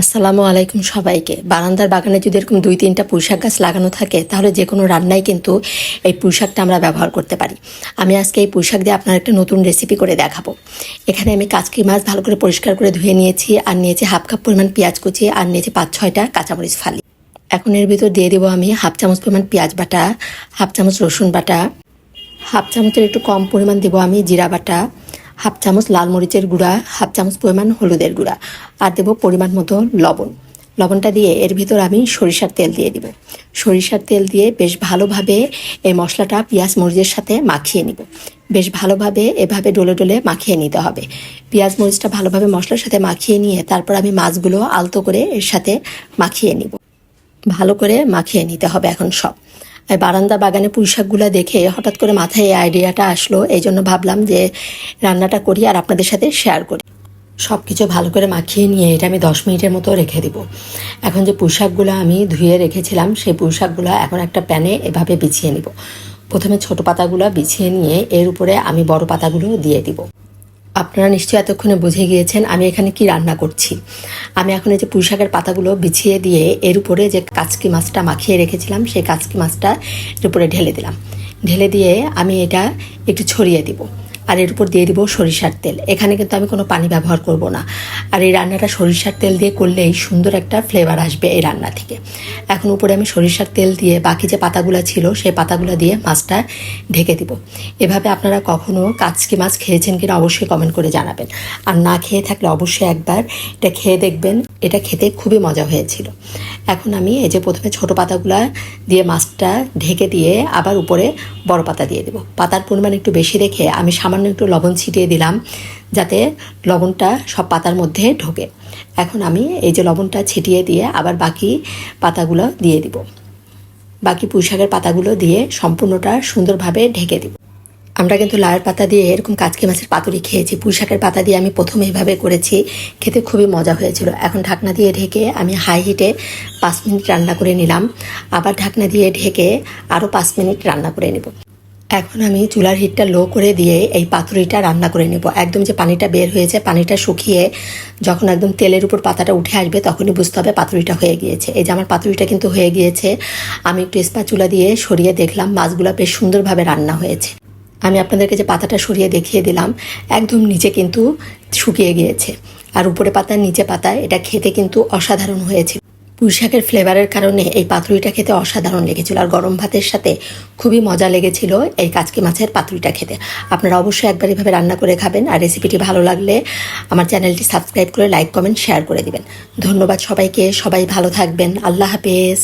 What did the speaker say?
আসসালামু আলাইকুম সবাইকে। বারান্দার বাগানে যদি এরকম 2-3টা পুঁইশাক গাছ লাগানো থাকে তাহলে যে কোনো রান্নায় কিন্তু এই পুঁইশাকটা আমরা ব্যবহার করতে পারি। আমি আজকে এই পুঁইশাক দিয়ে আপনার একটা নতুন রেসিপি করে দেখাবো। এখানে আমি কাচকি মাছ ভালো করে পরিষ্কার করে ধুয়ে নিয়েছি, আর নিয়েছি হাফ কাপ পরিমাণ পেঁয়াজ কুচি, আর নিয়েছি 5-6টা কাঁচামরিচ ফালি। এখন এর ভিতর দিয়ে দেবো আমি হাফ চামচ পরিমাণ পেঁয়াজ বাটা, হাফ চামচ রসুন বাটা, হাফ চামচের একটু কম পরিমাণ দেবো আমি জিরা বাটা, হাফ চামচ লাল মরিচের গুঁড়া, হাফ চামচ পরিমাণ হলুদের গুঁড়া, আর দেবো পরিমাণ মতো লবণ। লবণটা দিয়ে এর ভিতর আমি সরিষার তেল দিয়ে দিব। সরিষার তেল দিয়ে বেশ ভালোভাবে এই মশলাটা পেঁয়াজ মরিচের সাথে মাখিয়ে নিব। বেশ ভালোভাবে এভাবে ডলে ডলে মাখিয়ে নিতে হবে। পেঁয়াজ মরিচটা ভালোভাবে মশলার সাথে মাখিয়ে নিয়ে তারপর আমি মাছগুলো আলতো করে এর সাথে মাখিয়ে নিব। ভালো করে মাখিয়ে নিতে হবে এখন সব। বারান্দা বাগানে পুঁইশাকগুলো দেখে হঠাৎ করে মাথায় এই আইডিয়াটা আসলো, এই জন্য ভাবলাম যে রান্নাটা করি আর আপনাদের সাথে শেয়ার করি। সব কিছু ভালো করে মাখিয়ে নিয়ে এটা আমি 10 মিনিটের মতো রেখে দিব। এখন যে পুঁইশাকগুলো আমি ধুয়ে রেখেছিলাম সেই পুঁইশাকগুলো এখন একটা প্যানে এভাবে বিছিয়ে নিব। প্রথমে ছোট পাতাগুলো বিছিয়ে নিয়ে এর উপরে আমি বড় পাতাগুলো দিয়ে দিব। আপনারা নিশ্চয়ই এতক্ষণে বুঝে গিয়েছেন আমি এখানে কি রান্না করছি। আমি এখন এই যে পুঁইশাকের পাতাগুলো বিছিয়ে দিয়ে এর উপরে যে কাচকি মাছটা মাখিয়ে রেখেছিলাম সেই কাচকি মাছটা এর উপরে ঢেলে দিলাম। ঢেলে দিয়ে আমি এটা একটু ছড়িয়ে দিব, আর এর উপর দিয়ে দিব সরিষার তেল। এখানে কিন্তু আমি কোনো পানি ব্যবহার করব না, আর এই রান্নাটা সরিষার তেল দিয়ে করলেই সুন্দর একটা ফ্লেভার আসবে এই রান্না থেকে। এখন উপরে আমি সরিষার তেল দিয়ে বাকি যে পাতাগুলো ছিল সেই পাতাগুলো দিয়ে মাছটা ঢেকে দিব। এভাবে আপনারা কখনো কাচকি মাছ খেয়েছেন কিনা অবশ্যই কমেন্ট করে জানাবেন, আর না খেয়ে থাকলে অবশ্যই একবার এটা খেয়ে দেখবেন। এটা খেতে খুবই মজা হয়েছিল। এখন আমি এই যে প্রথমে ছোট পাতাগুলা দিয়ে মাছটা ঢেকে দিয়ে আবার উপরে বড় পাতা দিয়ে দেব। পাতার পরিমাণ একটু বেশি রেখে আমি সামান্য একটু লবণ ছিটিয়ে দিলাম যাতে লবণটা সব পাতার মধ্যে ঢোকে। এখন আমি এই যে লবণটা ছিটিয়ে দিয়ে আবার বাকি পাতাগুলো দিয়ে দিব। বাকি পুঁইশাকের পাতাগুলো দিয়ে সম্পূর্ণটা সুন্দরভাবে ঢেকে দিব। আমরা কিন্তু লাউয়ের পাতা দিয়ে এরকম কাচকি মাছের পাতুরি খেয়েছি, পুঁইশাকের পাতা দিয়ে আমি প্রথমে এভাবে করেছি, খেতে খুবই মজা হয়েছিল। এখন ঢাকনা দিয়ে ঢেকে আমি হাই হিটে 5 মিনিট রান্না করে নিলাম। আবার ঢাকনা দিয়ে ঢেকে আরও 5 মিনিট রান্না করে নেব। এখন আমি চুলার হিটটা লো করে দিয়ে এই পাতুরিটা রান্না করে নেব। একদম যে পানিটা বের হয়েছে, পানিটা শুকিয়ে যখন একদম তেলের উপর পাতাটা উঠে আসবে তখনই বুঝতে হবে পাতুরিটা হয়ে গিয়েছে। এই যে আমার পাতুরিটা কিন্তু হয়ে গিয়েছে। আমি একটু স্প্যাচুলা দিয়ে সরিয়ে দেখলাম মাছগুলো বেশ সুন্দরভাবে রান্না হয়েছে। আমি আপনাদেরকে যে পাতাটা সরিয়ে দেখিয়ে দিলাম একদম নিচে কিন্তু শুকিয়ে গিয়েছে, আর উপরে পাতা নিচে পাতা, এটা খেতে কিন্তু অসাধারণ হয়েছে। পুঁইশাকের ফ্লেভারের কারণে এই পাতুরিটা খেতে অসাধারণ লেগেছিল, আর গরম ভাতের সাথে খুবই মজা লেগেছিল এই কাচকি মাছের পাতুরিটা খেতে। আপনারা অবশ্যই একবার এভাবে রান্না করে খাবেন, আর রেসিপিটি ভালো লাগলে আমার চ্যানেলটি সাবস্ক্রাইব করে লাইক কমেন্ট শেয়ার করে দিবেন। ধন্যবাদ সবাইকে। সবাই ভালো থাকবেন। আল্লাহ হাফেজ।